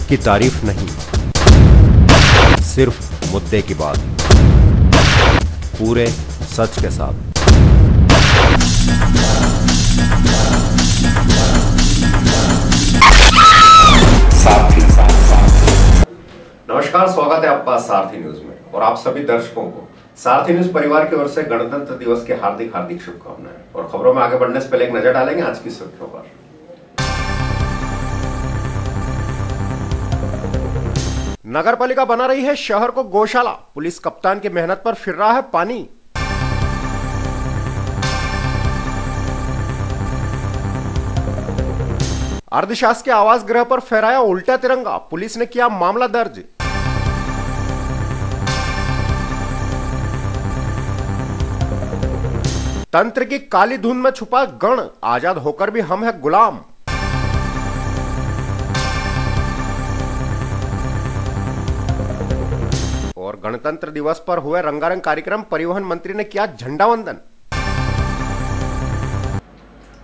इसकी तारीफ नहीं, सिर्फ मुद्दे की बात, पूरे सच के साथ। नमस्कार, स्वागत है आपका सारथी न्यूज में और आप सभी दर्शकों को सारथी न्यूज परिवार की ओर से गणतंत्र दिवस की हार्दिक शुभकामनाएं। और खबरों में आगे बढ़ने से पहले एक नजर डालेंगे आज की सुर्खियों पर। नगरपालिका बना रही है शहर को गौशाला, पुलिस कप्तान की मेहनत पर फिर रहा है पानी। अर्धशासकीय आवास गृह पर फहराया उल्टा तिरंगा, पुलिस ने किया मामला दर्ज। तंत्र की काली धुंध में छुपा गण, आजाद होकर भी हम है गुलाम। और गणतंत्र दिवस पर हुए रंगारंग कार्यक्रम, परिवहन मंत्री ने किया झंडा वंदन।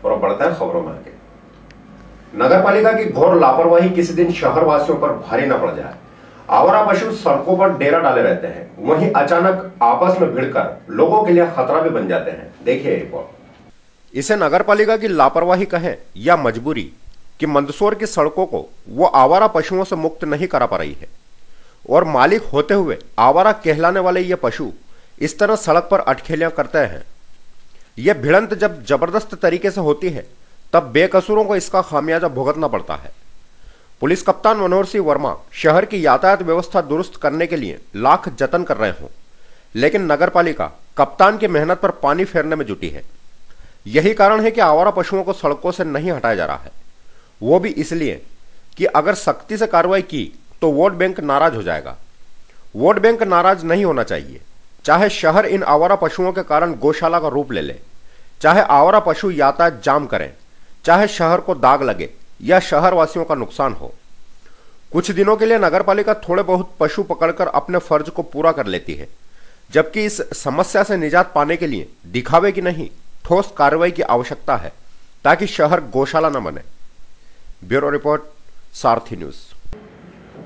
और बढ़ता है खबरों में आगे। नगरपालिका की घोर लापरवाही किसी दिन शहर वासियों पर भारी न पड़ जाए। आवारा पशु सड़कों पर डेरा डाले रहते हैं, वहीं अचानक आपस में भिड़कर लोगों के लिए खतरा भी बन जाते हैं। देखिए रिपोर्ट। इसे नगरपालिका की लापरवाही कहें या मजबूरी कि मंदसौर की सड़कों को वो आवारा पशुओं से मुक्त नहीं करा पा रही है, और मालिक होते हुए आवारा कहलाने वाले ये पशु इस तरह सड़क पर अटखेलियां करते हैं। यह भिड़ंत जब जबरदस्त तरीके से होती है तब बेकसूरों को इसका खामियाजा भुगतना पड़ता है। पुलिस कप्तान मनोहर सिंह वर्मा शहर की यातायात व्यवस्था दुरुस्त करने के लिए लाख जतन कर रहे हों, लेकिन नगरपालिका कप्तान की मेहनत पर पानी फेरने में जुटी है। यही कारण है कि आवारा पशुओं को सड़कों से नहीं हटाया जा रहा है, वो भी इसलिए कि अगर सख्ती से कार्रवाई की तो वोट बैंक नाराज हो जाएगा। वोट बैंक नाराज नहीं होना चाहिए, चाहे शहर इन आवारा पशुओं के कारण गौशाला का रूप ले ले, चाहे आवारा पशु यातायात जाम करें, चाहे शहर को दाग लगे या शहर वासियों का नुकसान हो। कुछ दिनों के लिए नगरपालिका थोड़े बहुत पशु पकड़कर अपने फर्ज को पूरा कर लेती है, जबकि इस समस्या से निजात पाने के लिए दिखावे की नहीं, ठोस कार्रवाई की आवश्यकता है, ताकि शहर गौशाला न बने। ब्यूरो रिपोर्ट, सारथी न्यूज।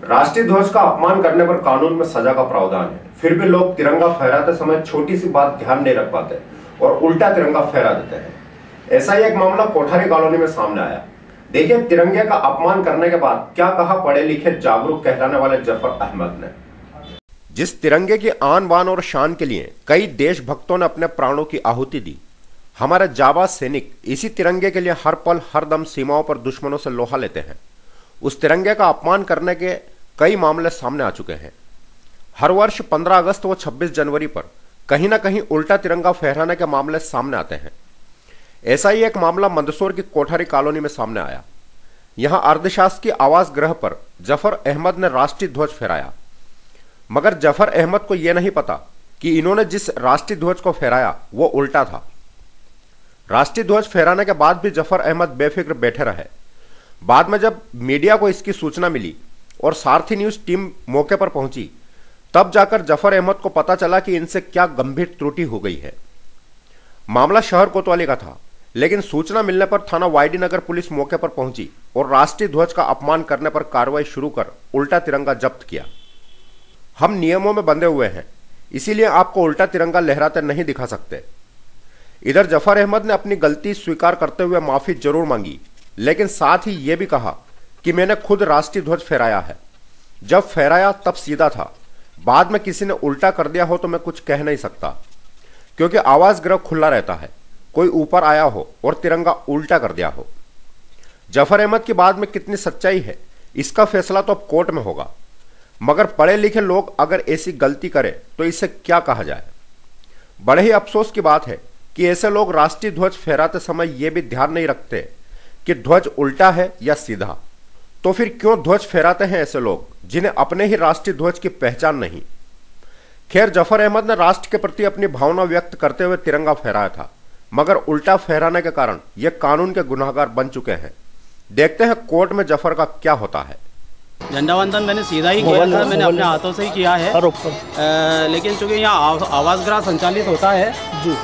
राष्ट्रीय ध्वज का अपमान करने पर कानून में सजा का प्रावधान है, फिर भी लोग तिरंगा फहराते समय छोटी सी बात ध्यान नहीं रख पाते और उल्टा तिरंगा फहरा देते हैं। ऐसा ही एक मामला कोठारी कॉलोनी में सामने आया। देखिए तिरंगे का अपमान करने के बाद क्या कहा पढ़े लिखे जागरूक कहलाने वाले जफर अहमद ने। जिस तिरंगे की आन बान और शान के लिए कई देशभक्तों ने अपने प्राणों की आहुति दी, हमारे जाबाज सैनिक इसी तिरंगे के लिए हर पल हर दम सीमाओं पर दुश्मनों से लोहा लेते हैं। उस तिरंगे का अपमान करने के कई मामले सामने आ चुके हैं। हर वर्ष 15 अगस्त व 26 जनवरी पर कहीं ना कहीं उल्टा तिरंगा फहराने के मामले सामने आते हैं। ऐसा ही एक मामला मंदसौर की कोठारी कॉलोनी में सामने आया। यहां अर्धशासकीय आवास गृह पर जफर अहमद ने राष्ट्रीय ध्वज फहराया, मगर जफर अहमद को यह नहीं पता कि इन्होंने जिस राष्ट्रीय ध्वज को फहराया वो उल्टा था। राष्ट्रीय ध्वज फहराने के बाद भी जफर अहमद बेफिक्र बैठे रहे। बाद में जब मीडिया को इसकी सूचना मिली और सारथी न्यूज टीम मौके पर पहुंची, तब जाकर जफर अहमद को पता चला कि इनसे क्या गंभीर त्रुटि हो गई है। मामला शहर कोतवाली का था, लेकिन सूचना मिलने पर थाना वाईडी नगर पुलिस मौके पर पहुंची और राष्ट्रीय ध्वज का अपमान करने पर कार्रवाई शुरू कर उल्टा तिरंगा जब्त किया। हम नियमों में बंधे हुए हैं, इसीलिए आपको उल्टा तिरंगा लहराते नहीं दिखा सकते। इधर जफर अहमद ने अपनी गलती स्वीकार करते हुए माफी जरूर मांगी, लेकिन साथ ही यह भी कहा कि मैंने खुद राष्ट्रीय ध्वज फहराया है। जब फहराया तब सीधा था, बाद में किसी ने उल्टा कर दिया हो तो मैं कुछ कह नहीं सकता, क्योंकि आवास गृह खुला रहता है। कोई ऊपर आया हो और तिरंगा उल्टा कर दिया हो। जफर अहमद की बात में कितनी सच्चाई है, इसका फैसला तो अब कोर्ट में होगा, मगर पढ़े लिखे लोग अगर ऐसी गलती करें तो इसे क्या कहा जाए। बड़े ही अफसोस की बात है कि ऐसे लोग राष्ट्रीय ध्वज फहराते समय यह भी ध्यान नहीं रखते कि ध्वज उल्टा है या सीधा। तो फिर क्यों ध्वज फहराते हैं ऐसे लोग जिन्हें अपने ही राष्ट्रीय ध्वज की पहचान नहीं। खैर, जफर अहमद ने राष्ट्र के प्रति अपनी भावना व्यक्त करते हुए तिरंगा फहराया था, मगर उल्टा फहराने के कारण ये कानून के गुनहगार बन चुके हैं। देखते हैं कोर्ट में जफर का क्या होता है। झंडा वंदन मैंने सीधा ही किया था, मैंने अपने हाथों से ही किया है। लेकिन चूंकि यहाँ आवास गृह संचालित होता है जी,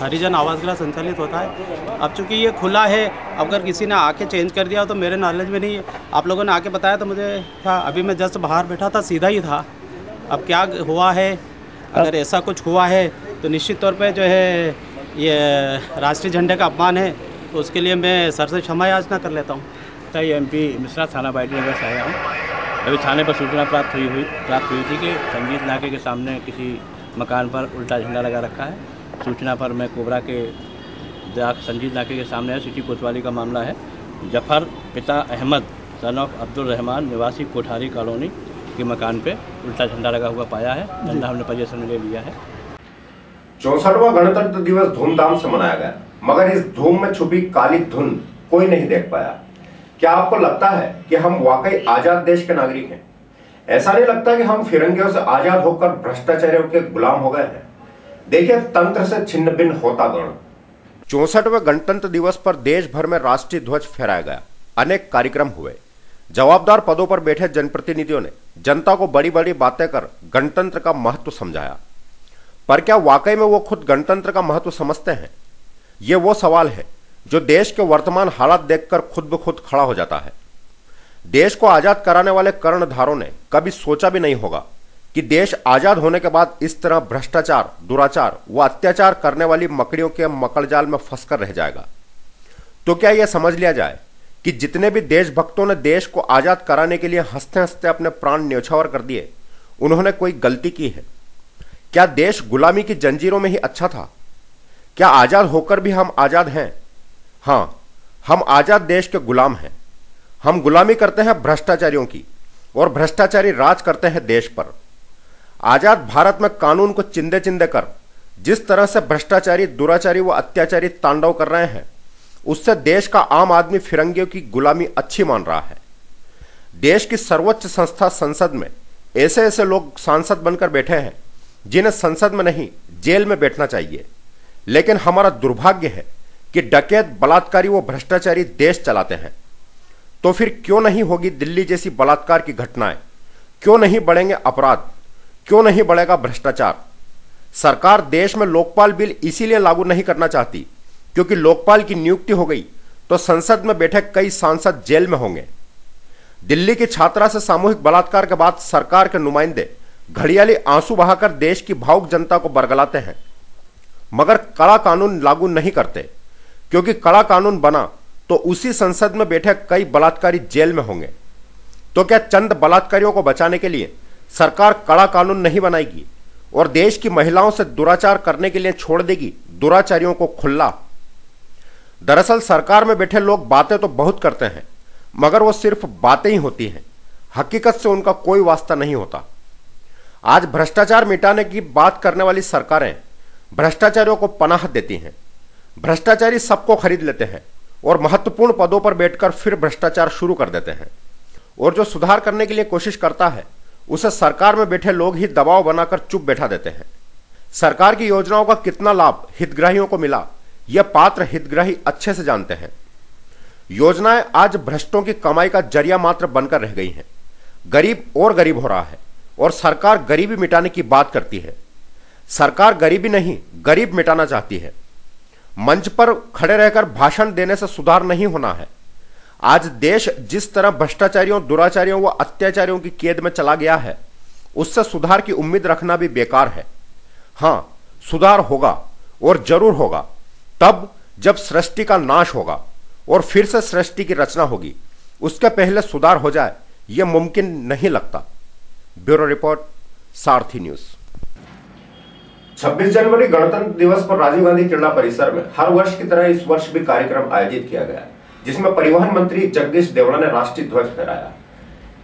हरिजन आवास गृह संचालित होता है। अब चूँकि ये खुला है, अगर किसी ने आके चेंज कर दिया तो मेरे नॉलेज में नहीं है। आप लोगों ने आके बताया तो मुझे था, अभी मैं जस्ट बाहर बैठा था, सीधा ही था। अब क्या हुआ है, अगर ऐसा कुछ हुआ है तो निश्चित तौर पे जो है ये राष्ट्रीय झंडे का अपमान है, तो उसके लिए मैं सर से क्षमा याचना कर लेता हूँ। ये एमपी मिश्रा थाना बाइट नगर से आया हूँ। अभी थाने पर सूचना प्राप्त हुई थी कि संगीत नाके के सामने किसी मकान पर उल्टा झंडा लगा रखा है। सूचना पर मैं कोबरा के संगीत नाके के सामने है, सिटी कोतवाली का मामला है। जफर पिता अहमद सन ऑफ अब्दुल रहमान निवासी कोठारी कॉलोनी के मकान पे उल्टा झंडा लगा हुआ पाया है। झंडा हमने पोजीशन में ले लिया है। 64वां गणतंत्र दिवस धूमधाम से मनाया गया, मगर इस धूम में छुपी काली धुन कोई नहीं देख पाया। क्या आपको लगता है कि हम वाकई आजाद देश के नागरिक हैं? ऐसा नहीं लगता कि हम फिरंगियों से आजाद होकर भ्रष्टाचारियों के गुलाम हो गए हैं? देखिए, तंत्र से छिन्न भिन्न होता गण। 64वें गणतंत्र दिवस पर देश भर में राष्ट्रीय ध्वज फहराया गया। अनेक कार्यक्रम हुए। जवाबदार पदों पर बैठे जनप्रतिनिधियों ने जनता को बड़ी बड़ी बातें कर गणतंत्र का महत्व समझाया। पर क्या वाकई में वो खुद गणतंत्र का महत्व समझते हैं? ये वो सवाल है जो देश के वर्तमान हालात देखकर खुद ब खुद खड़ा हो जाता है। देश को आजाद कराने वाले कर्णधारों ने कभी सोचा भी नहीं होगा कि देश आजाद होने के बाद इस तरह भ्रष्टाचार, दुराचार व अत्याचार करने वाली मकड़ियों के मकड़जाल में फंसकर रह जाएगा। तो क्या यह समझ लिया जाए कि जितने भी देशभक्तों ने देश को आजाद कराने के लिए हंसते हंसते अपने प्राण न्यौछावर कर दिए, उन्होंने कोई गलती की है? क्या देश गुलामी की जंजीरों में ही अच्छा था? क्या आजाद होकर भी हम आजाद हैं? हां, हम आजाद देश के गुलाम हैं। हम गुलामी करते हैं भ्रष्टाचारियों की, और भ्रष्टाचारी राज करते हैं देश पर। आजाद भारत में कानून को चिंदे चिंदे कर जिस तरह से भ्रष्टाचारी, दुराचारी व अत्याचारी तांडव कर रहे हैं, उससे देश का आम आदमी फिरंगियों की गुलामी अच्छी मान रहा है। देश की सर्वोच्च संस्था संसद में ऐसे ऐसे लोग सांसद बनकर बैठे हैं जिन्हें संसद में नहीं, जेल में बैठना चाहिए। लेकिन हमारा दुर्भाग्य है कि डकैत, बलात्कारी व भ्रष्टाचारी देश चलाते हैं। तो फिर क्यों नहीं होगी दिल्ली जैसी बलात्कार की घटनाएं? क्यों नहीं बढ़ेंगे अपराध? क्यों नहीं बढ़ेगा भ्रष्टाचार? सरकार देश में लोकपाल बिल इसीलिए लागू नहीं करना चाहती क्योंकि लोकपाल की नियुक्ति हो गई तो संसद में बैठे कई सांसद जेल में होंगे। दिल्ली की छात्रा से सामूहिक बलात्कार के बाद सरकार के नुमाइंदे घड़ियाली आंसू बहाकर देश की भावुक जनता को बरगलाते हैं, मगर कड़ा कानून लागू नहीं करते क्योंकि कड़ा कानून बना तो उसी संसद में बैठे कई बलात्कारी जेल में होंगे। तो क्या चंद बलात्कारियों को बचाने के लिए सरकार कड़ा कानून नहीं बनाएगी और देश की महिलाओं से दुराचार करने के लिए छोड़ देगी दुराचारियों को खुला? दरअसल सरकार में बैठे लोग बातें तो बहुत करते हैं, मगर वो सिर्फ बातें ही होती हैं, हकीकत से उनका कोई वास्ता नहीं होता। आज भ्रष्टाचार मिटाने की बात करने वाली सरकारें भ्रष्टाचारियों को पनाह देती हैं। भ्रष्टाचारी सबको खरीद लेते हैं और महत्वपूर्ण पदों पर बैठकर फिर भ्रष्टाचार शुरू कर देते हैं, और जो सुधार करने के लिए कोशिश करता है उसे सरकार में बैठे लोग ही दबाव बनाकर चुप बैठा देते हैं। सरकार की योजनाओं का कितना लाभ हितग्राहियों को मिला, यह पात्र हितग्राही अच्छे से जानते हैं। योजनाएं आज भ्रष्टों की कमाई का जरिया मात्र बनकर रह गई हैं। गरीब और गरीब हो रहा है और सरकार गरीबी मिटाने की बात करती है। सरकार गरीबी नहीं, गरीब मिटाना चाहती है। मंच पर खड़े रहकर भाषण देने से सुधार नहीं होना है। आज देश जिस तरह भ्रष्टाचारियों, दुराचारियों व अत्याचारियों की कैद में चला गया है, उससे सुधार की उम्मीद रखना भी बेकार है। हां, सुधार होगा और जरूर होगा तब जब सृष्टि का नाश होगा और फिर से सृष्टि की रचना होगी। उसके पहले सुधार हो जाए यह मुमकिन नहीं लगता। ब्यूरो रिपोर्ट, सारथी न्यूज। 26 जनवरी गणतंत्र दिवस पर राजीव गांधी क्रीड़ा परिसर में हर वर्ष की तरह इस वर्ष भी कार्यक्रम आयोजित किया गया, जिसमें परिवहन मंत्री जगदीश देवड़ा ने राष्ट्रीय ध्वज फहराया।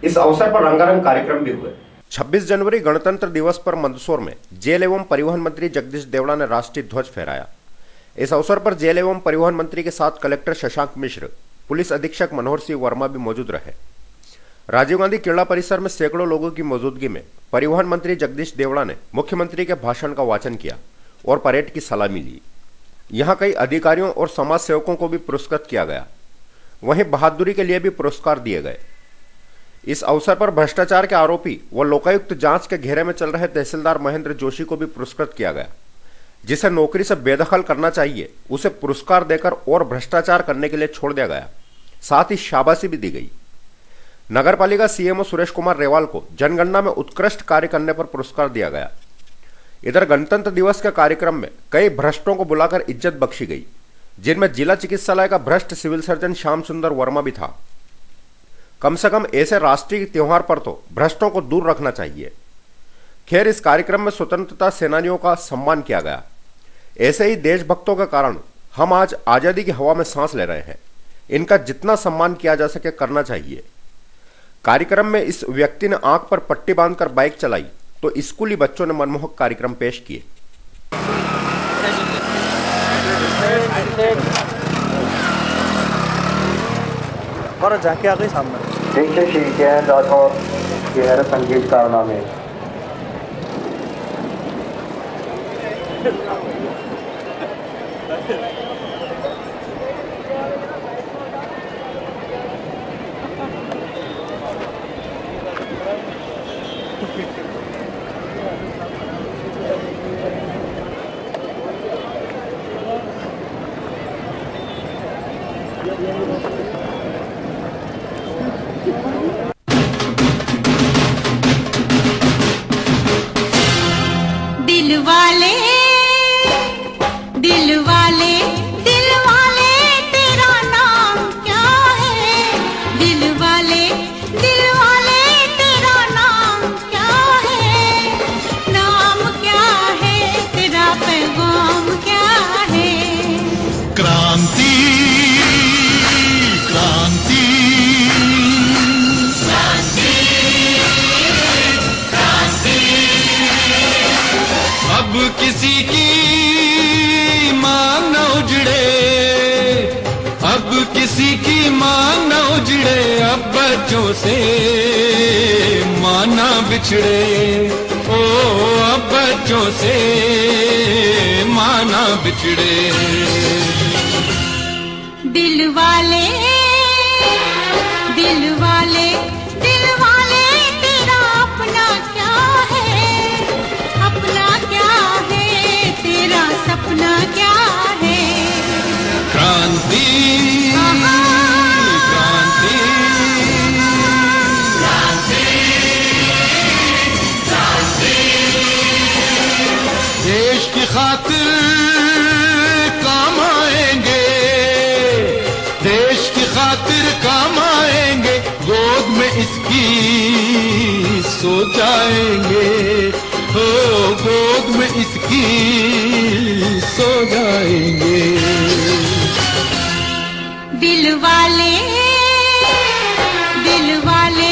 इस अवसर पर रंगारंग कार्यक्रम भी हुए। 26 जनवरी गणतंत्र दिवस पर मंदसौर में जेल एवं परिवहन मंत्री जगदीश देवड़ा ने राष्ट्रीय ध्वज फहराया। इस अवसर पर जेल एवं परिवहन मंत्री के साथ कलेक्टर शशांक मिश्र, पुलिस अधीक्षक मनोहर सिंह वर्मा भी मौजूद रहे। राजीव गांधी क्रीड़ा परिसर में सैकड़ों लोगों की मौजूदगी में परिवहन मंत्री जगदीश देवड़ा ने मुख्यमंत्री के भाषण का वाचन किया और परेड की सलामी ली। यहां कई अधिकारियों और समाज सेवकों को भी पुरस्कृत किया गया। वहीं बहादुरी के लिए भी पुरस्कार दिए गए। इस अवसर पर भ्रष्टाचार के आरोपी व लोकायुक्त जांच के घेरे में चल रहे तहसीलदार महेंद्र जोशी को भी पुरस्कृत किया गया। जिसे नौकरी से बेदखल करना चाहिए उसे पुरस्कार देकर और भ्रष्टाचार करने के लिए छोड़ दिया गया। साथ ही शाबाशी भी दी गई। नगरपालिका सीएमओ सुरेश कुमार रेवाल को जनगणना में उत्कृष्ट कार्य करने पर पुरस्कार दिया गया। इधर गणतंत्र दिवस के कार्यक्रम में कई भ्रष्टों को बुलाकर इज्जत बख्शी गई, जिनमें जिला चिकित्सालय का भ्रष्ट सिविल सर्जन श्याम सुंदर वर्मा भी था। कम से कम ऐसे राष्ट्रीय त्योहार पर तो भ्रष्टों को दूर रखना चाहिए। खैर, इस कार्यक्रम में स्वतंत्रता सेनानियों का सम्मान किया गया। ऐसे ही देशभक्तों के कारण हम आज आजादी की हवा में सांस ले रहे हैं। इनका जितना सम्मान किया जा सके करना चाहिए। कार्यक्रम में इस व्यक्ति ने आंख पर पट्टी बांधकर बाइक चलाई तो स्कूली बच्चों ने मनमोहक कार्यक्रम पेश किए। और जाके आ गई सामने। देखिए शीर्षक राठौर के हर संगीत कारनामे। किसी की मांग न उजड़े, अब किसी की मांग न उजड़े, अब बच्चों से मां न बिछड़े, ओ अब बच्चों से मां न बिछड़े। दिल वाले दिल वाले दिल वाले तेरा अपना क्या है, अपना क्या है, तेरा सपना क्या है। क्रांति क्रांति क्रांति क्रांति, देश की खातिर काम आएंगे, देश की खातिर काम आएंगे, गोद में इसकी सो जाएंगे, हो गोद में इसकी सो जाएंगे। दिल वाले दिल वाले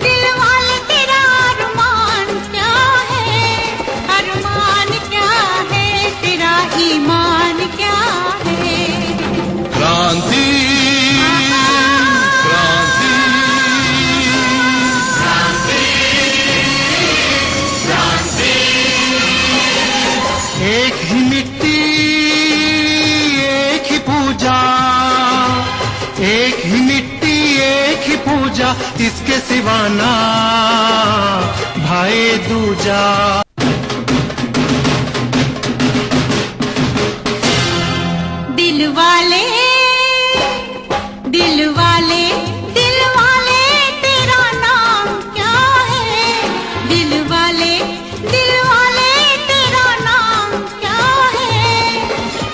दिल वाले तेरा अरमान क्या है, अरमान क्या है, तेरा ईमान क्या है। क्रांति क्रांति क्रांति क्रांति, एक ही मिट्टी एक ही पूजा, एक ही मिट्टी एक ही पूजा, इसके सिवाना भाई दूजा। दिल वाले दिल वाले दिल वाले तेरा नाम क्या है, दिल वाले तेरा नाम क्या है,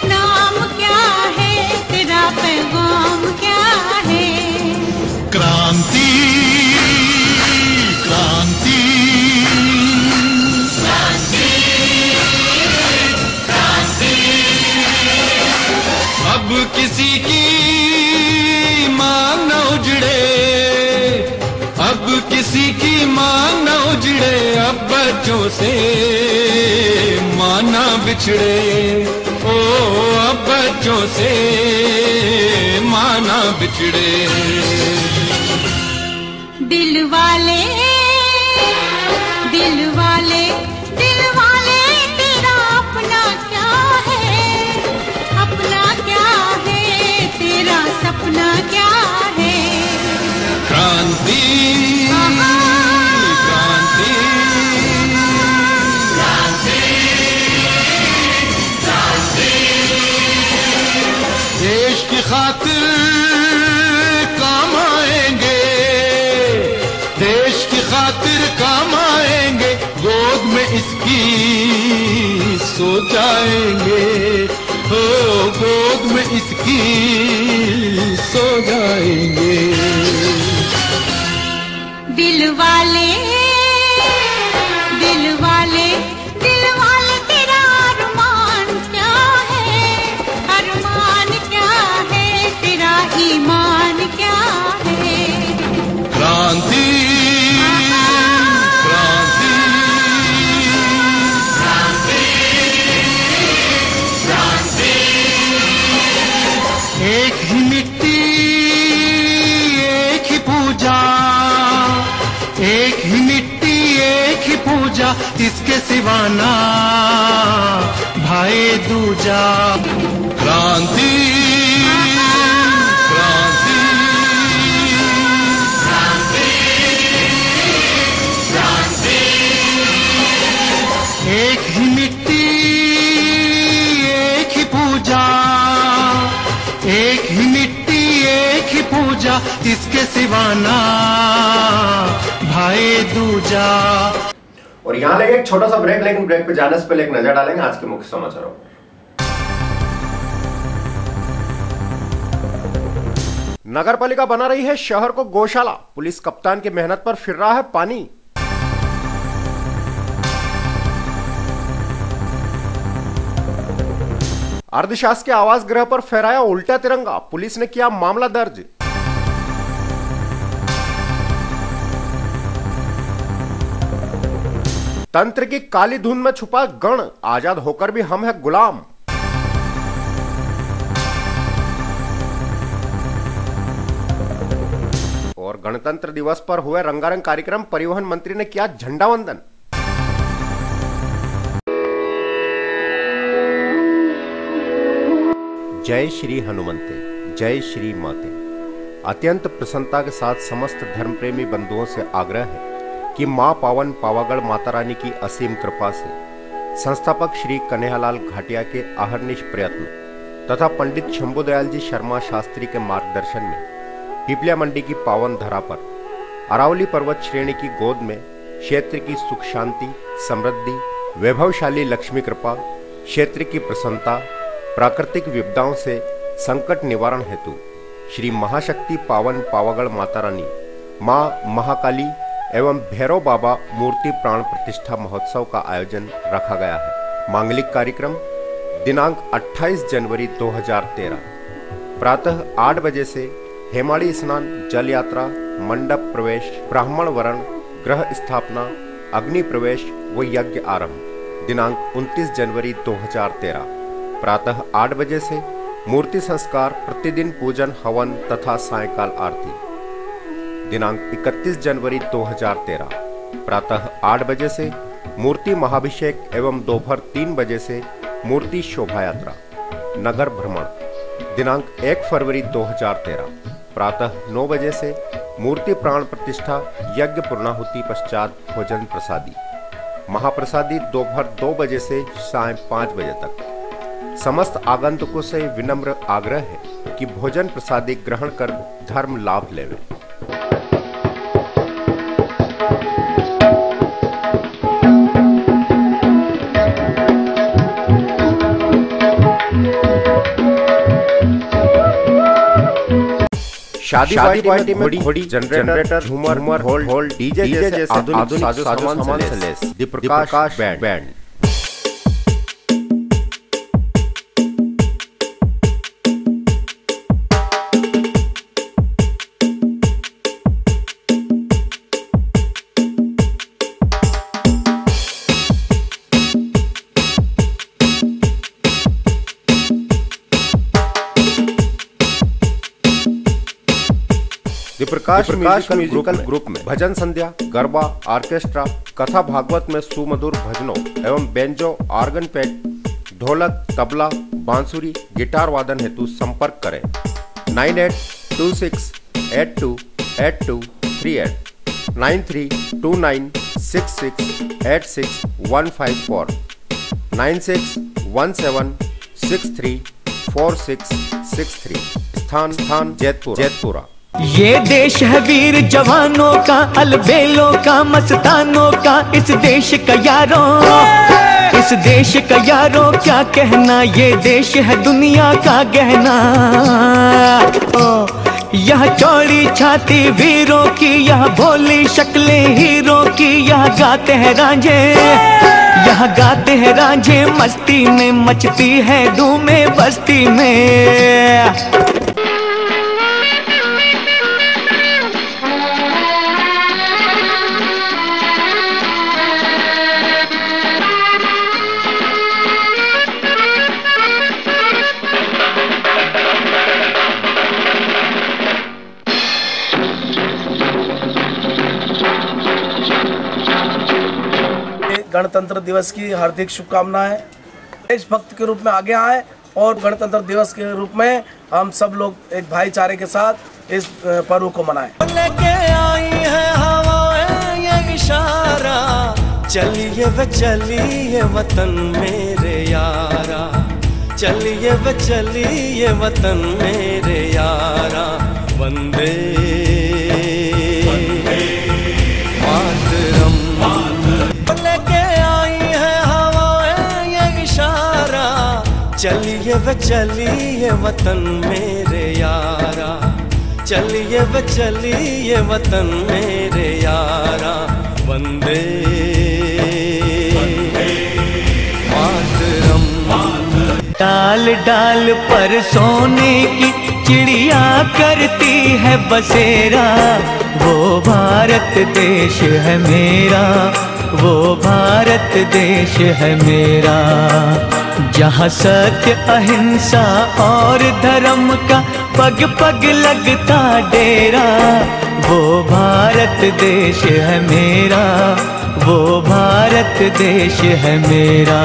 नाम क्या है, तेरा पैगाम क्या है। क्रांति क्रांति क्रांति क्रांति, अब किसी की मांग न उजड़े, अब किसी की मांग न उजड़े, अब बच्चों से मां न बिछड़े, ओ अब बच्चों से मां न बिछड़े। दिल वाले दिल वाले दिल वाले तेरा अपना क्या है, अपना क्या है, तेरा सपना क्या है। क्रांति क्रांति क्रांति खातिर काम आएंगे, देश की खातिर काम आएंगे, गोद में इसकी सो जाएंगे, हो गोद में इसकी सो जाएंगे। दिल वाले दिल वाले दिल वाले तेरा अरमान क्या है, अरमान क्या है, तेरा ईमान क्या है। क्रांति क्रांति क्रांति, एक ही मिट्टी एक ही पूजा, एक ही मिट्टी एक ही पूजा, इसके सिवाना भाई दूजा। क्रांति क्रांति क्रांति, एक ही मिट्टी एक ही पूजा, एक ही मिट्टी एक ही पूजा, इसके सिवाना भाई दूजा। और यहाँ लेंगे एक छोटा सा ब्रेक, लेकिन ब्रेक पे जाने से पहले एक नजर डालेंगे आज के मुख्य समाचारों पर। नगर पालिका बना रही है शहर को गौशाला, पुलिस कप्तान की मेहनत पर फिर रहा है पानी। अर्धशासकीय आवास गृह पर फहराया उल्टा तिरंगा, पुलिस ने किया मामला दर्ज। तंत्र की काली धुन में छुपा गण, आजाद होकर भी हम है गुलाम। और गणतंत्र दिवस पर हुए रंगारंग कार्यक्रम, परिवहन मंत्री ने किया झंडा वंदन। जय श्री हनुमंते, जय श्री माते। अत्यंत प्रसन्नता के साथ समस्त धर्मप्रेमी बंधुओं से आग्रह है कि मां पावन पावागढ़ माता रानी की असीम कृपा से संस्थापक श्री कन्हैयालाल घाटिया के अहर्निश प्रयत्न तथा पंडित शंभुदयाल जी शर्मा शास्त्री के मार्गदर्शन में पिपलिया मंडी की पावन धरा पर अरावली पर्वत श्रेणी की गोद में क्षेत्र की सुख शांति, समृद्धि, वैभवशाली लक्ष्मी कृपा, क्षेत्र की प्रसन्नता, प्राकृतिक विपदाओं से संकट निवारण हेतु श्री महाशक्ति पावन पावागढ़ माता रानी, मां महाकाली एवं भैरव बाबा मूर्ति प्राण प्रतिष्ठा महोत्सव का आयोजन रखा गया है। मांगलिक कार्यक्रम दिनांक 28 जनवरी 2013 प्रातः 8 बजे से हेमाड़ी स्नान, जल यात्रा, मंडप प्रवेश, ब्राह्मण वरण, ग्रह स्थापना, अग्नि प्रवेश व यज्ञ आरंभ। दिनांक 29 जनवरी 2013 प्रातः 8 बजे से मूर्ति संस्कार, प्रतिदिन पूजन, हवन तथा सायंकाल आरती। दिनांक 31 जनवरी 2013 प्रातः 8 बजे से मूर्ति महाभिषेक एवं दोपहर 3 बजे से मूर्ति शोभा यात्रा, नगर भ्रमण। दिनांक 1 फरवरी 2013 प्रातः 9 बजे से मूर्ति प्राण प्रतिष्ठा, यज्ञ पूर्णाहुति पश्चात भोजन प्रसादी। महाप्रसादी दोपहर 2 बजे से सायं 5 बजे तक। समस्त आगंतुकों से विनम्र आग्रह है कि भोजन प्रसादी ग्रहण कर धर्म लाभ लेवें। शादी पार्टी में घोड़ी, जनरेटर, झूमर, ढोल, डीजे जैसे आधुनिक साजो सामान से लैस दीपप्रकाश बैंड। प्रकाश म्यूजिकल ग्रुप में भजन संध्या, गरबा, ऑर्केस्ट्रा, कथा भागवत में सुमधुर भजनों एवं बेंजो, ऑर्गन पैड, ढोलक, तबला, बांसुरी, गिटार वादन हेतु संपर्क करें 9826828238, 932966865154, 9617634663। स्थान जैतपुरा। ये देश है वीर जवानों का, अलबेलों का, मस्तानों का, इस देश का यारों, इस देश का यारों क्या कहना, ये देश है दुनिया का गहना। यह चौड़ी छाती वीरों की, यह भोली शक्लें हीरों की, यह गाते हैं रांझे, यह गाते हैं रांझे मस्ती में, मचती है धूमें बस्ती में। गणतंत्र दिवस की हार्दिक शुभकामनाएं। देशभक्त के रूप में आगे आए और गणतंत्र दिवस के रूप में हम सब लोग एक भाईचारे के साथ इस पर्व को मनाएं। लेके आई है हवाएं ये इशारा, चलिए वे चलिए वतन मेरे यारा, चलिए वे चलिए वतन मेरे यारा। वंदे मातरम। लेके आई है हवाएं ये इशारा, चलिए वे चलिए वतन मेरे यारा, चलिए वे चलिए वतन मेरे यारा। वंदे मातरम। डाल डाल पर सोने की चिड़िया करती है बसेरा, वो भारत देश है मेरा, वो भारत देश है मेरा। जहाँ सत्य अहिंसा और धर्म का पग पग लगता डेरा, वो भारत देश है मेरा, वो भारत देश है मेरा।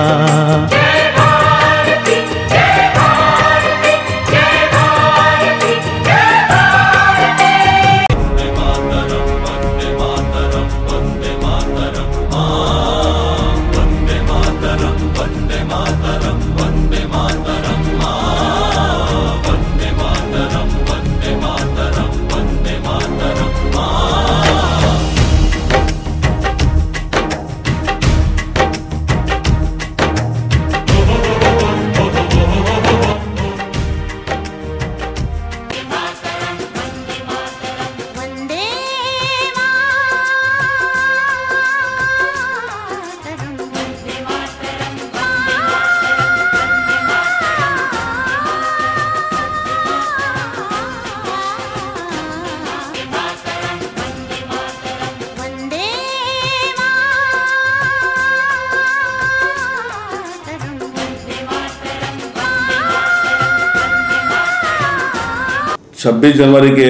छब्बीस जनवरी के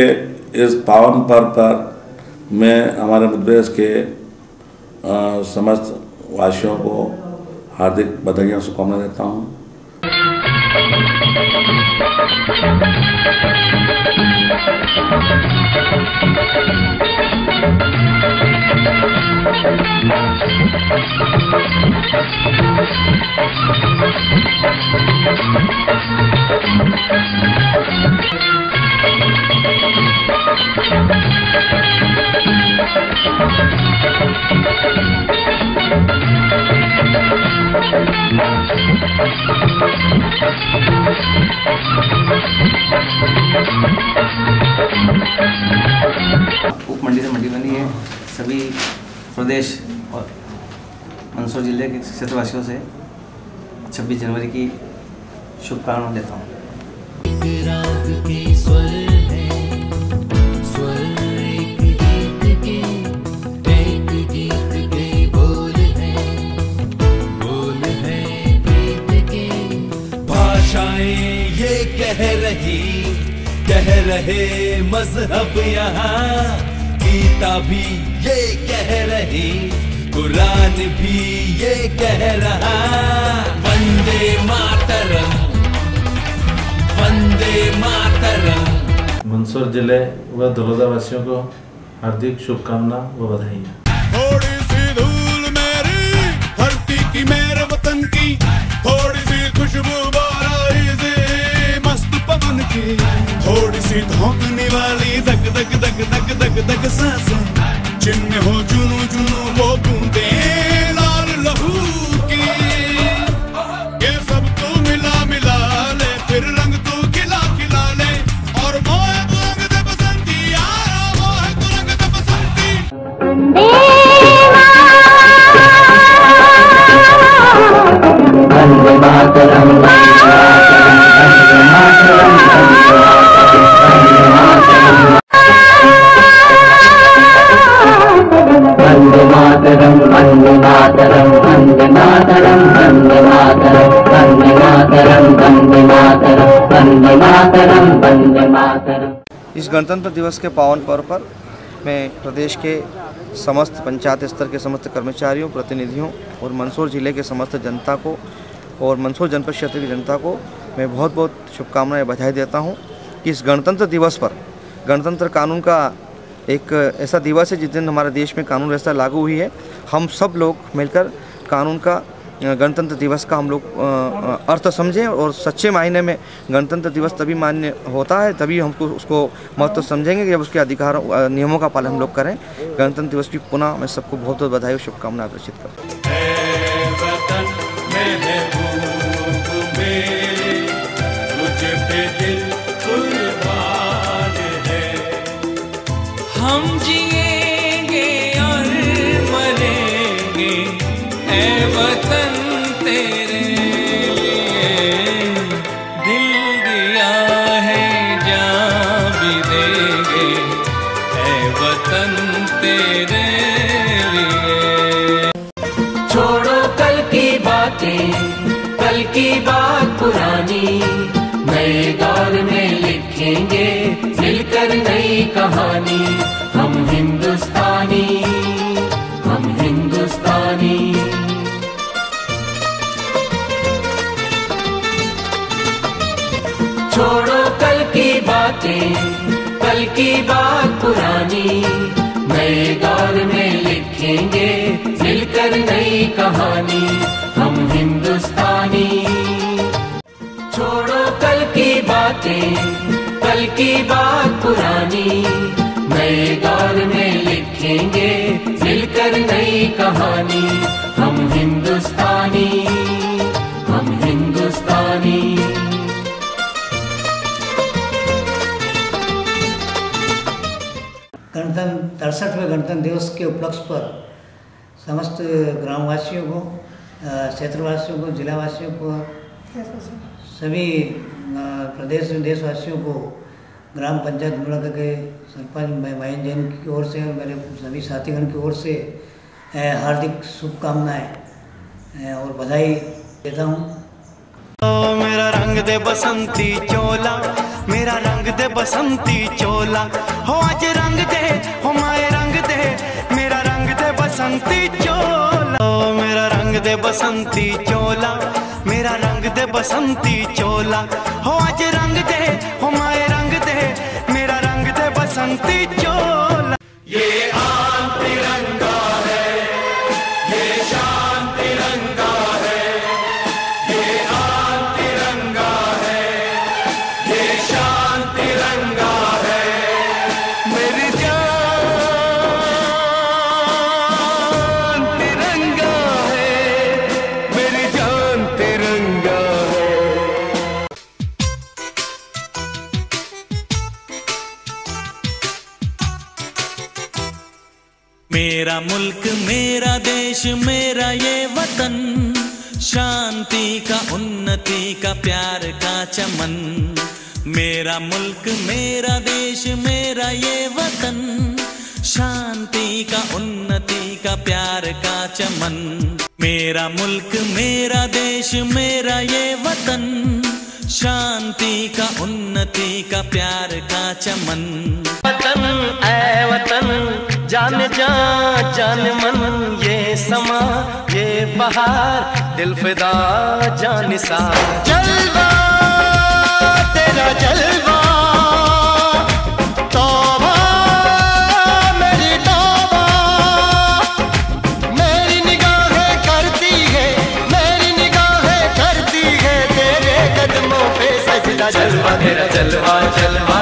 इस पावन पर्व पर मैं हमारे मध्य प्रदेश के समस्त वासियों को हार्दिक बधाइयाँ शुभकामनाएं देता हूँ। उप मंडी से मंडी बनी है। सभी प्रदेश और मंदसौर जिले के क्षेत्रवासियों से 26 जनवरी की शुभकामनाएं देता हूँ। ये कह रहे मजहब यहाँ, गीता भी ये कह रही, कुरान भी ये कह रहा। वंदे मातरम, वंदे मातरम। मंदसौर जिले व दलोदा वासियों को हार्दिक शुभकामना व बधाइयाँ। थोड़ी सी धूल मेरी धरती की, मेरे वतन की, थोड़ी सी खुशबू बारिश मस्त पवन की, थोड़ी धोकने वाली धक धक धक धक धक धक सांसें, जिनमें हो जुनू जुनू वो बूंदे लाल लहू की। ये सब तू मिला मिला ले, फिर रंग तू खिला खिला ले, और मोह तू रंग दे बसंती यारा, मोह तू रंग दे बसंती। वंदे मातरम, वंदे मातरम, वंदे मातरम, वंदे मातरम, वंदे मातरम, वंदे मातरम, वंदे मातरम, वंदे मातरम, वंदे मातरम। इस गणतंत्र दिवस के पावन पर्व पर मैं प्रदेश के समस्त पंचायत स्तर के समस्त कर्मचारियों, प्रतिनिधियों और मंदसौर जिले के समस्त जनता को और मंदसौर जनपद क्षेत्र की जनता को मैं बहुत बहुत शुभकामनाएं, बधाई देता हूं कि इस गणतंत्र दिवस पर गणतंत्र कानून का एक ऐसा दिवस है जिस दिन हमारे देश में कानून व्यवस्था लागू हुई है। हम सब लोग मिलकर कानून का, गणतंत्र दिवस का हम लोग अर्थ समझें और सच्चे मायने में गणतंत्र दिवस तभी मान्य होता है, तभी हमको उसको महत्व समझेंगे जब उसके अधिकारों नियमों का पालन हम लोग करें। गणतंत्र दिवस की पुनः मैं सबको बहुत बहुत बधाई और शुभकामनाएं प्रेषित करता हूँ। हम जिएंगे और मरेंगे ऐ वतन तेरे लिए, दिल दिया है जान भी देंगे ऐ वतन तेरे लिए। छोड़ो कल की बातें, कल की बात पुरानी, नए दौर में लिखेंगे मिलकर नई कहानी। हम हिंदुस्तानी, हम हिंदुस्तानी। छोड़ो कल की बातें, कल की बात पुरानी, नए दौर में लिखेंगे मिलकर नई कहानी। हम हिंदुस्तानी। छोड़ो कल की बातें, कल की बात पुरानी, नए दौर में लिखेंगे मिलकर नई कहानी। हम हिंदुस्तानी, हम हिंदुस्तानी। गणतंत्र 63वें गणतंत्र दिवस के उपलक्ष्य पर समस्त ग्रामवासियों को, क्षेत्रवासियों को, जिलावासियों को, सभी प्रदेश में देशवासियों को, ग्राम पंचायत मुलाका के सरपंच महेंद्र जैन की ओर से और मेरे सभी साथीगण की ओर से हार्दिक शुभकामनाएं और बधाई देता हूँ। मेरा रंग दे बसंती चोला, मेरा रंग दे बसंती चोला, हो आज रंग दे, हो माए रंग दे, मेरा रंग दे बसंती चोला। मेरा रंग दे बसंती चोला, मेरा रंग दे बसंती चोला, हो आज रंग दे, हो माए रंग दे, मेरा रंग दे बसंती चोला। ये आन तिरंगा है, ये शान तिरंगा है, ये आन तिरंगा है, ये शान तिरंगा है। मेरी जान तिरंगा है, मेरी जान तिरंगा है। मेरा मुल्क, मेरा देश, मेरा ये वतन, शांति का, उन्नति का, प्यार का चमन। मेरा मुल्क, मेरा देश, मेरा ये वतन, शांति का, उन्नति का, प्यार का चमन। मेरा मुल्क, मेरा देश, मेरा ये वतन, शांति का, उन्नति का, प्यार का चमन। वतन ऐ वतन, जान जा जान मन, ये समा ये बहार, दिल फिदा जान निसार। जलवा तेरा जलवा, तौबा मेरी तौबा, मेरी निगाहें करती है, मेरी निगाहें करती है तेरे कदमों पे सजदा। जलवा तेरा जलवा जलवा,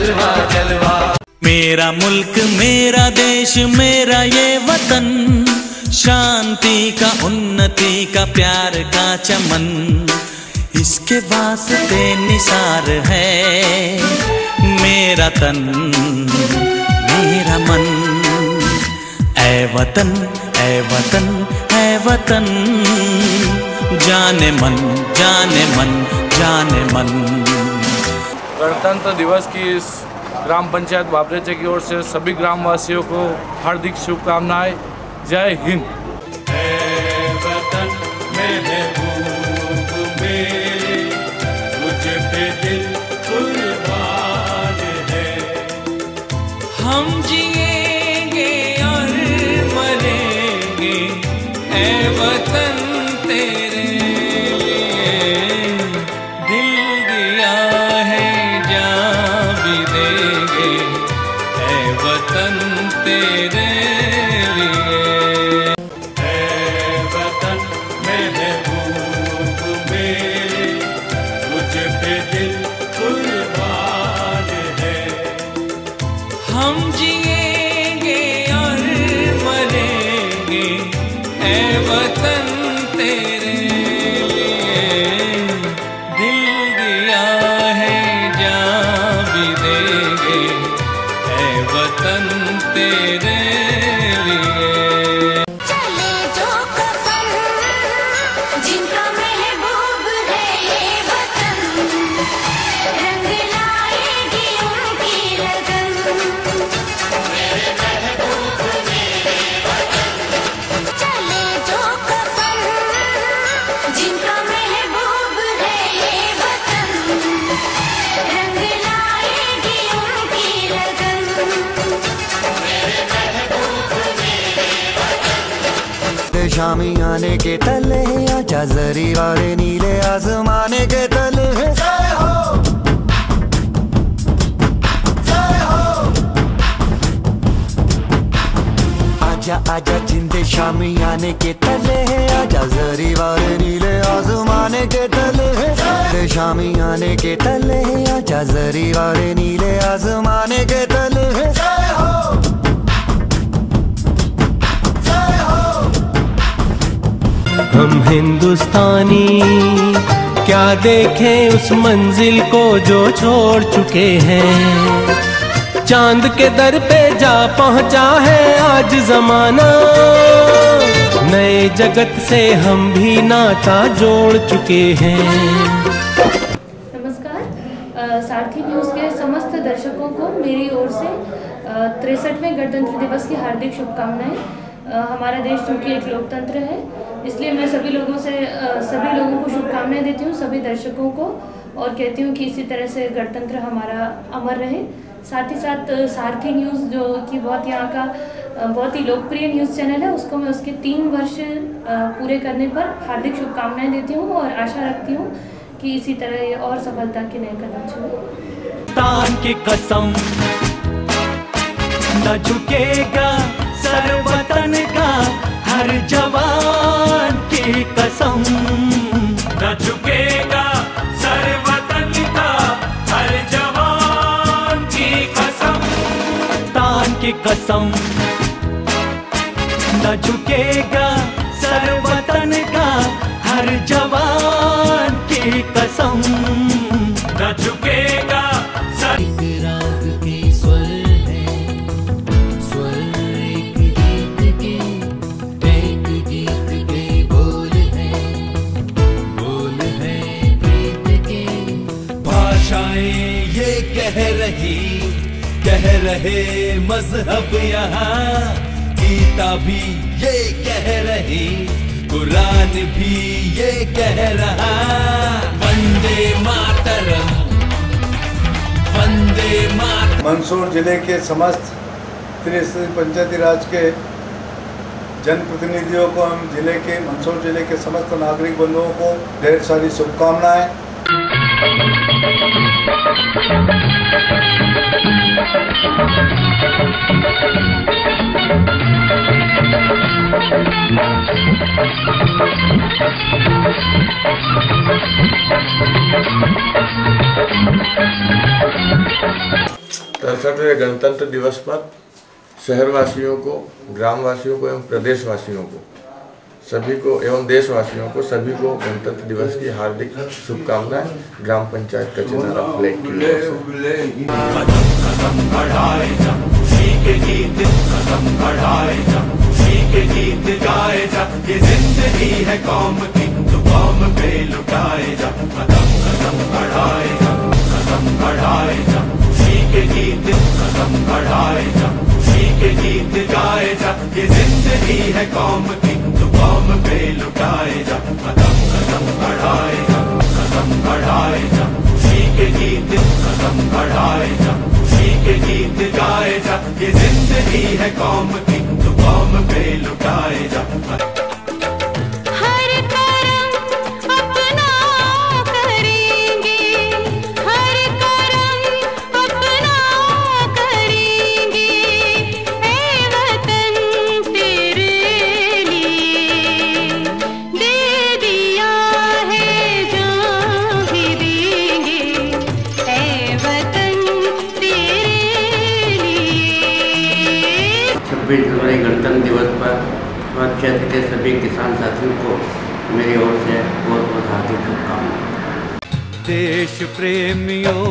जलवा जलवा। मेरा मुल्क मेरा देश मेरा ये वतन, शांति का उन्नति का प्यार का चमन, इसके वास्ते निसार है मेरा तन मेरा मन। ऐ वतन ऐ वतन ऐ वतन, जाने मन जाने मन जाने मन। गणतंत्र दिवस की इस ग्राम पंचायत बाबरेचे की ओर से सभी ग्रामवासियों को हार्दिक शुभकामनाएं। जय हिंद। हम जिएंगे और मरेंगे ऐ वतन तेरे लिए, दिल दिया है जान भी देंगे ऐ वतन तेरे लिए। ऐ वतन महबूब मेरे, मुझ पे दिल कुर्बान है। हम जिएंगे और मरेंगे ऐ वतन तेरे लिए, दिल दिया है जान भी देंगे ऐ वतन तेरे लिए। चले जो कसम जिनका महबूब है ये वतन, रंग लाएगी उनकी लगन। चले जो कसम जिनका महबूब है ये वतन, रंग लाएगी उनकी लगन। शामी आने के तले आजा जरी वाले नीले आसमाने के तले जय हो जय हो। आजा आजा जिंदे शामी आने के तले आजा जरी वाले नीले आसमाने के तले जिंदे शामी आने के तले आजा जरी वाले नीले आसमाने के तले जय हो जय हो। हम हिंदुस्तानी क्या देखें उस मंजिल को जो छोड़ चुके हैं, चांद के दर पे जा पहुंचा है आज जमाना, नए जगत से हम भी नाता जोड़ चुके हैं। नमस्कार, सारथी न्यूज़ के समस्त दर्शकों को मेरी ओर से 63वें गणतंत्र दिवस की हार्दिक शुभकामनाएं। हमारा देश चूँकि एक लोकतंत्र है, इसलिए मैं सभी लोगों को शुभकामनाएं देती हूँ, सभी दर्शकों को, और कहती हूँ कि इसी तरह से गणतंत्र हमारा अमर रहे। साथ ही साथ सारथी न्यूज़ जो कि बहुत ही लोकप्रिय न्यूज़ चैनल है, उसको मैं उसके 3 वर्ष पूरे करने पर हार्दिक शुभकामनाएं देती हूँ और आशा रखती हूँ कि इसी तरह ये और सफलता के नए कदम छुए। तान की कसम न झुकेगा सर वतन का हर जवान की कसम, न झुकेगा सर वतन का हर जवान की कसम। तान की कसम न झुकेगा सर वतन का हर जवान की कसम, न झुकेगा सर। राग के स्वर है, स्वर एक गीत के, एक गीत के बोल है प्रीत के। भाषाएं ये कह रहे मजहब यहाँ, गीता भी ये कह रही, कुरान भी ये कह रहा, वंदे मातरम वंदे मातरम। मंदसौर जिले के समस्त त्रिस्तरीय पंचायती राज के जनप्रतिनिधियों को, हम मंदसौर जिले के समस्त नागरिक बंधुओं को ढेर सारी शुभकामनाएं। 67वें गणतंत्र दिवस पर शहरवासियों को, ग्रामवासियों को एवं प्रदेशवासियों को सभी को एवं देशवासियों को सभी को गणतंत्र दिवस की हार्दिक शुभकामनाएं ग्राम पंचायत कचेरा फ्लैग की ओर से। जिंदगी है कौम की तो कौम पे लुटाए जा, कदम कदम बढ़ाए जा, कदम बढ़ाए जा, खुशी के गीत कदम बढ़ाए जा, खुशी के गीत गाए जा। ये जिंदगी है कौम की तो कौम पे लुटाए जा, कदम कदम बढ़ाए जा, कदम बढ़ाए जा, खुशी के गीत कदम बढ़ाए जा, खुशी के गीत गाए जा। ये जिंदगी है कौम की तो कौम पे लुटाए जा। गणतंत्र दिवस पर हमारे क्षेत्र के सभी किसान साथियों को मेरी ओर से बहुत बहुत हार्दिक शुभकामनाएं। देश प्रेमियों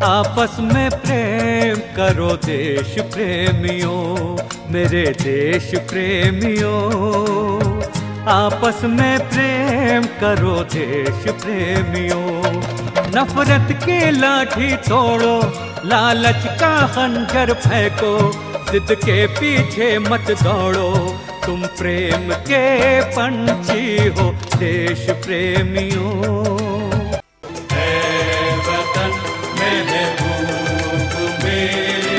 आपस में प्रेम करो, देश प्रेमियों मेरे देश प्रेमियों आपस में प्रेम करो, देश प्रेमियों। नफरत की लाठी तोड़ो, लालच का खंजर फेंको, जिद के पीछे मत दौड़ो, तुम प्रेम के पंछी हो देश प्रेमियों। ऐ वतन महबूब मेरे,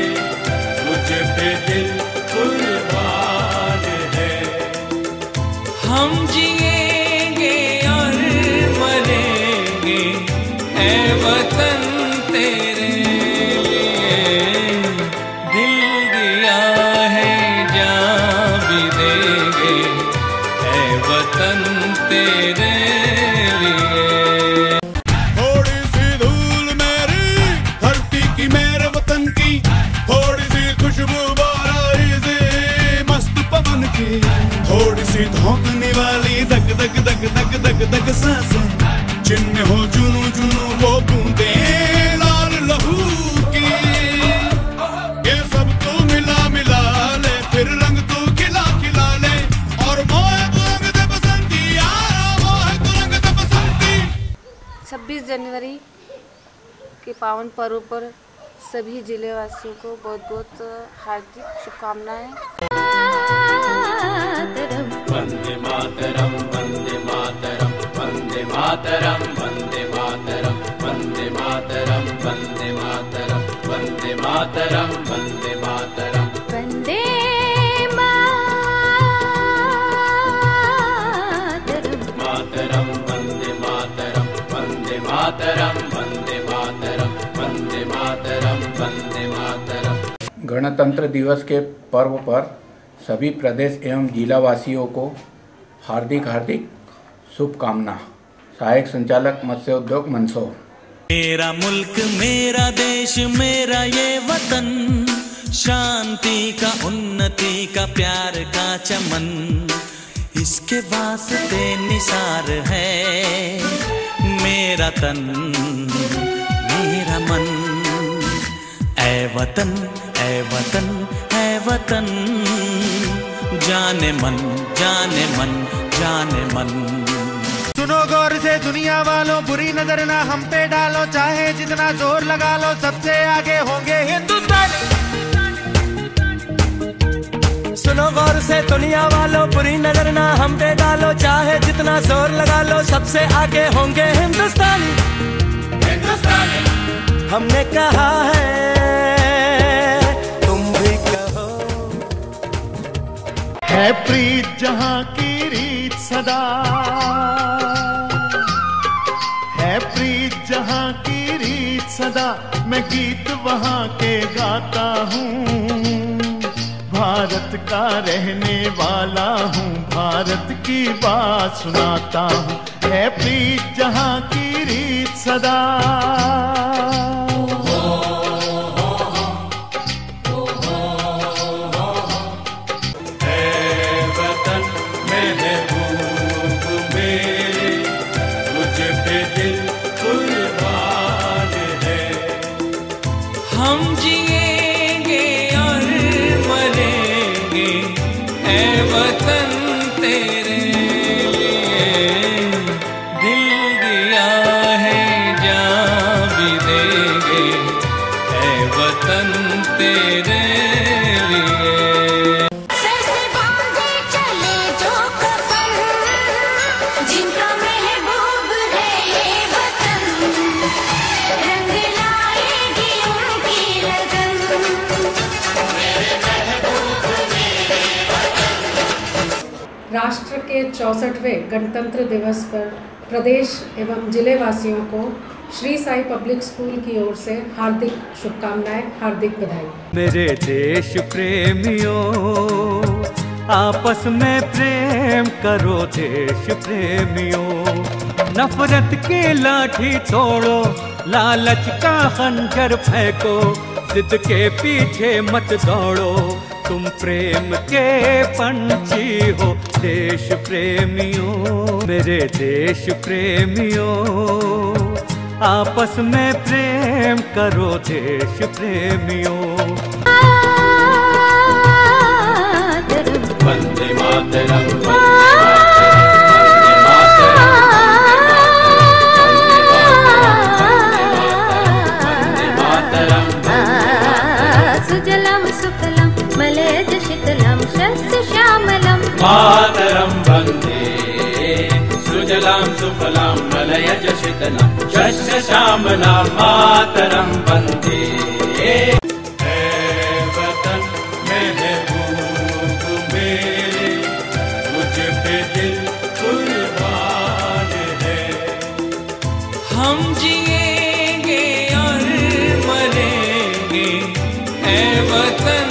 तुझ पे दिल कुर्बान है। हम जिएंगे और मरेंगे ऐ वतन तेरे लिए, दिल दिया है जान भी देंगे ऐ वतन तेरे लिए। थोड़ी सी धूल मेरी धरती की, मेरे वतन की, थोड़ी सी खुशबू बाराई से मस्त पवन की, थोड़ी सी धोखने वाली धक धक धक धक धक धक सांसें, जिनमें हो जुनू जुनू वो बूंदे लाल लहू की। ये सब तो मिला मिला ले, फिर रंग तो खिला खिला ले, और मोह तो रंग दे बसंती यार, मोह तो रंग दे बसंती। 26 जनवरी के पावन पर्व पर सभी जिले वासियों को बहुत बहुत हार्दिक शुभकामनाएं। वंदे मातरम, वंदे मातरम, वंदे मातरम, वंदे मातरम, वंदे मातरम, वंदे मातरम, वंदे मातरम, वंदे मातरम, वंदे मातरम, वंदे मातरम, वंदे मातरम, वंदे मातरम, वंदे मातरम, वंदे मातरम। गणतंत्र दिवस के पर्व पर सभी प्रदेश एवं जिला वासियों को हार्दिक हार्दिक शुभकामना। सहायक संचालक मत्स्य उद्योग मंदसौर। मेरा मुल्क मेरा देश मेरा ये वतन, शांति का उन्नति का प्यार का चमन, इसके वास्ते निसार है मेरा तन मेरा मन। ऐ वतन ऐ वतन ऐ वतन, जाने मन जाने मन जाने मन। सुनो गौर से दुनिया वालों, बुरी नजर ना हम पे डालो, चाहे जितना जोर लगा लो सबसे आगे होंगे हिंदुस्तानी। सुनो गौर से दुनिया वालों, बुरी नजर ना हम पे डालो, चाहे जितना जोर लगा लो सबसे आगे होंगे हिंदुस्तानी। हिंदुस्तानी हमने कहा है, तुम भी कहो। है प्रीत जहां की रीत सदा, है प्रीत जहां की रीत सदा, मैं गीत वहां के गाता हूँ। भारत का रहने वाला हूँ, भारत की बात सुनाता हूँ। है प्रीत जहां की रीत सदा। के 64वें गणतंत्र दिवस पर प्रदेश एवं जिले वासियों को श्री साई पब्लिक स्कूल की ओर से हार्दिक शुभकामनाएं, हार्दिक बधाई। मेरे देश प्रेमियों, आपस में प्रेम करो देश प्रेमियों। नफरत की लाठी तोड़ो, लालच का खंजर फेंको, जिद के पीछे मत दौड़ो, तुम प्रेम के पंछी हो देश प्रेमियों। मेरे देश प्रेमियों, आपस में प्रेम करो देश प्रेमियों। वंदे मातरम, सुजलम सुफलम मलयज शीतलम शस्य श्यामलम मातरम वंदे सुजलां सुफलां मलयज शीतलां शस्य श्यामलां मातरम वंदे। ऐ वतन महबूब मेरे, तुझ पे दिल कुर्बान है। हम जिएंगे और मरेंगे ऐ वतन